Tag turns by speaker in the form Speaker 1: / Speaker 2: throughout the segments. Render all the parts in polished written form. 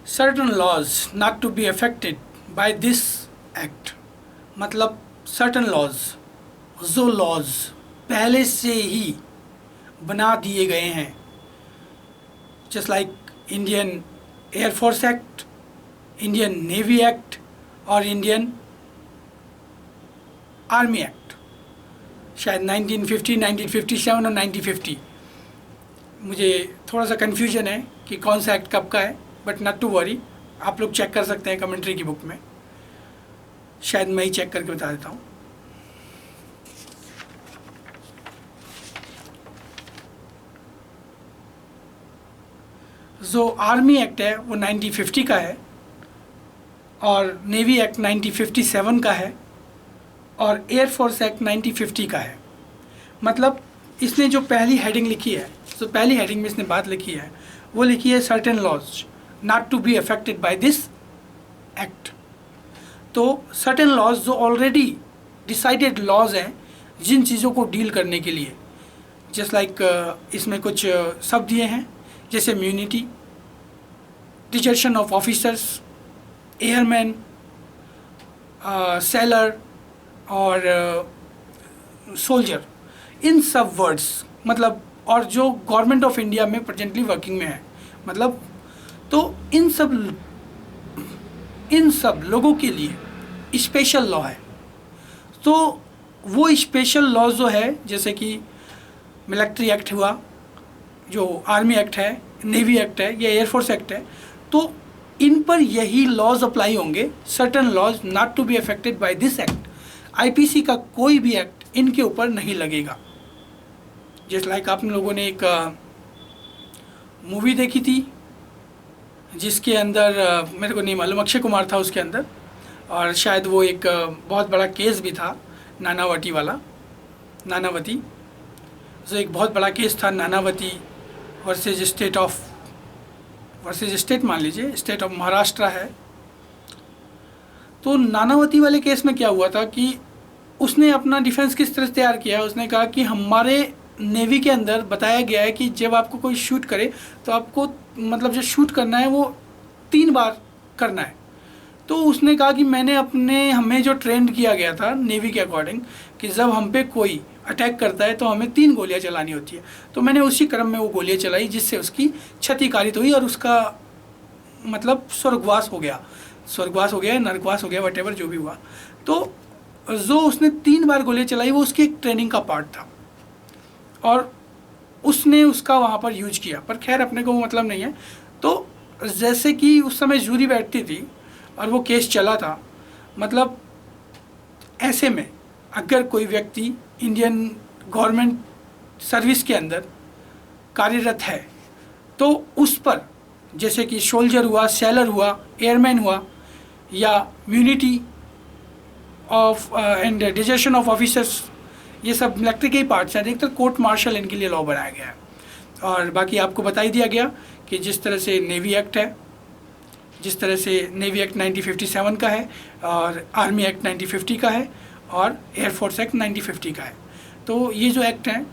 Speaker 1: certain laws not to be affected by this act. मतलब certain laws, जो laws पहले से ही बना दिए गए हैं, just like Indian Air Force Act, Indian Navy Act और Indian Army Act, शायद 1950, 1957 और 1950, मुझे थोड़ा सा कन्फ्यूजन है कि कौन सा एक्ट कब का है, बट नॉट टू वरी, आप लोग चेक कर सकते हैं कमेंट्री की बुक में, शायद मैं ही चेक करके बता देता हूँ। जो आर्मी एक्ट है वो 1950 का है और नेवी एक्ट 1957 का है और एयरफोर्स एक्ट 1950 का है। मतलब इसने जो पहली हेडिंग लिखी है, जो पहली हेडिंग में इसने बात लिखी है, वो लिखी है certain laws not to be affected by this act. तो सर्टेन लॉज जो ऑलरेडी डिसाइडेड लॉज हैं जिन चीज़ों को डील करने के लिए, जस्ट लाइक इसमें कुछ शब्द दिए हैं जैसे immunity, desertion of officers, airman, seller और सोल्जर, इन सब वर्ड्स, मतलब और जो गवर्नमेंट ऑफ इंडिया में प्रेजेंटली वर्किंग में है, मतलब तो इन सब लोगों के लिए स्पेशल लॉ है। तो वो स्पेशल लॉ जो है, जैसे कि मिलिट्री एक्ट हुआ, जो आर्मी एक्ट है, नेवी एक्ट है या एयरफोर्स एक्ट है, तो इन पर यही लॉज अप्लाई होंगे, certain laws not to be affected by this act. IPC का कोई भी एक्ट इनके ऊपर नहीं लगेगा। जस्ट लाइक आप लोगों ने एक मूवी देखी थी जिसके अंदर मेरे को नहीं मालूम, अक्षय कुमार था उसके अंदर, और शायद वो एक बहुत बड़ा केस भी था, नानावती वाला, नानावती, जो एक बहुत बड़ा केस था, नानावती वर्सेज स्टेट मान लीजिए, स्टेट ऑफ महाराष्ट्र है। तो नानावती वाले केस में क्या हुआ था कि उसने अपना डिफेंस किस तरह से तैयार किया। उसने कहा कि हमारे नेवी के अंदर बताया गया है कि जब आपको कोई शूट करे तो आपको, मतलब जो शूट करना है वो 3 बार करना है। तो उसने कहा कि हमें जो ट्रेंड किया गया था नेवी के अकॉर्डिंग कि जब हम पे कोई अटैक करता है तो हमें 3 गोलियां चलानी होती है। तो मैंने उसी क्रम में वो गोलियां चलाई जिससे उसकी क्षतिकारित हुई और उसका मतलब स्वर्गवास हो गया, नरकवास हो गया, वटेवर जो भी हुआ। तो जो उसने 3 बार गोलियां चलाई वो उसकी एक ट्रेनिंग का पार्ट था और उसने उसका वहाँ पर यूज किया, पर खैर अपने को वो मतलब नहीं है। तो जैसे कि उस समय जूरी बैठती थी और वो केस चला था, मतलब ऐसे में अगर कोई व्यक्ति इंडियन गवर्नमेंट सर्विस के अंदर कार्यरत है तो उस पर, जैसे कि सोल्जर हुआ, सेलर हुआ, एयरमैन हुआ, या immunity of and desertion of officers, ये सब मिलिट्री के ही पार्ट्स हैं। अधिकतर कोर्ट मार्शल इनके लिए लॉ बनाया गया है। और बाकी आपको बता ही दिया गया कि जिस तरह से नेवी एक्ट है, जिस तरह से नेवी एक्ट 1957 का है और आर्मी एक्ट 1950 का है और एयरफोर्स एक्ट 1950 का है। तो ये जो एक्ट हैं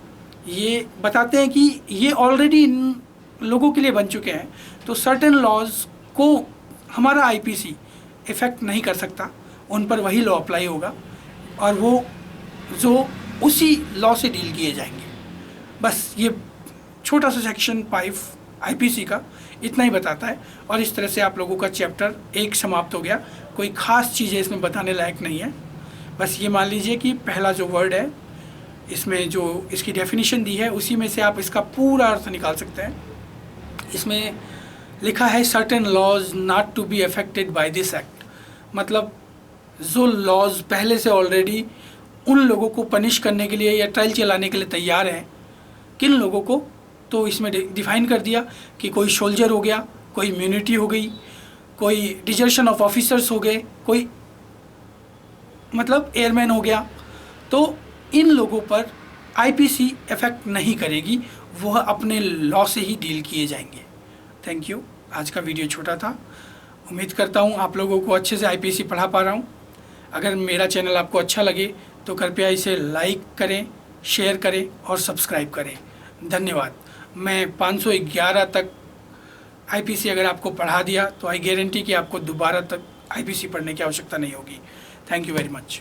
Speaker 1: ये बताते हैं कि ये ऑलरेडी इन लोगों के लिए बन चुके हैं। तो सर्टेन लॉज को हमारा आईपीसी इफ़ेक्ट नहीं कर सकता, उन पर वही लॉ अप्लाई होगा और वो जो उसी लॉ से डील किए जाएंगे। बस ये छोटा सा सेक्शन 5 आईपीसी का इतना ही बताता है और इस तरह से आप लोगों का चैप्टर 1 समाप्त हो गया। कोई ख़ास चीज़ें इसमें बताने लायक नहीं है। बस ये मान लीजिए कि पहला जो वर्ड है इसमें जो इसकी डेफिनेशन दी है उसी में से आप इसका पूरा अर्थ निकाल सकते हैं। इसमें लिखा है certain laws not to be affected by this act, मतलब जो लॉज पहले से ऑलरेडी उन लोगों को पनिश करने के लिए या ट्रायल चलाने के लिए तैयार हैं, किन लोगों को, तो इसमें डिफाइन कर दिया कि कोई सोल्जर हो गया, कोई इम्यूनिटी हो गई, कोई डिजर्शन ऑफ ऑफिसर्स हो गए, कोई मतलब एयरमैन हो गया। तो इन लोगों पर आईपीसी इफेक्ट नहीं करेगी, वह अपने लॉ से ही डील किए जाएंगे। Thank you. आज का वीडियो छोटा था, उम्मीद करता हूँ आप लोगों को अच्छे से आईपीसी पढ़ा पा रहा हूँ। अगर मेरा चैनल आपको अच्छा लगे तो कृपया इसे लाइक करें, शेयर करें और सब्सक्राइब करें। धन्यवाद। मैं 511 तक आईपीसी अगर आपको पढ़ा दिया तो आई गारंटी कि आपको दोबारा तक आईपीसी पढ़ने की आवश्यकता नहीं होगी। Thank you very much.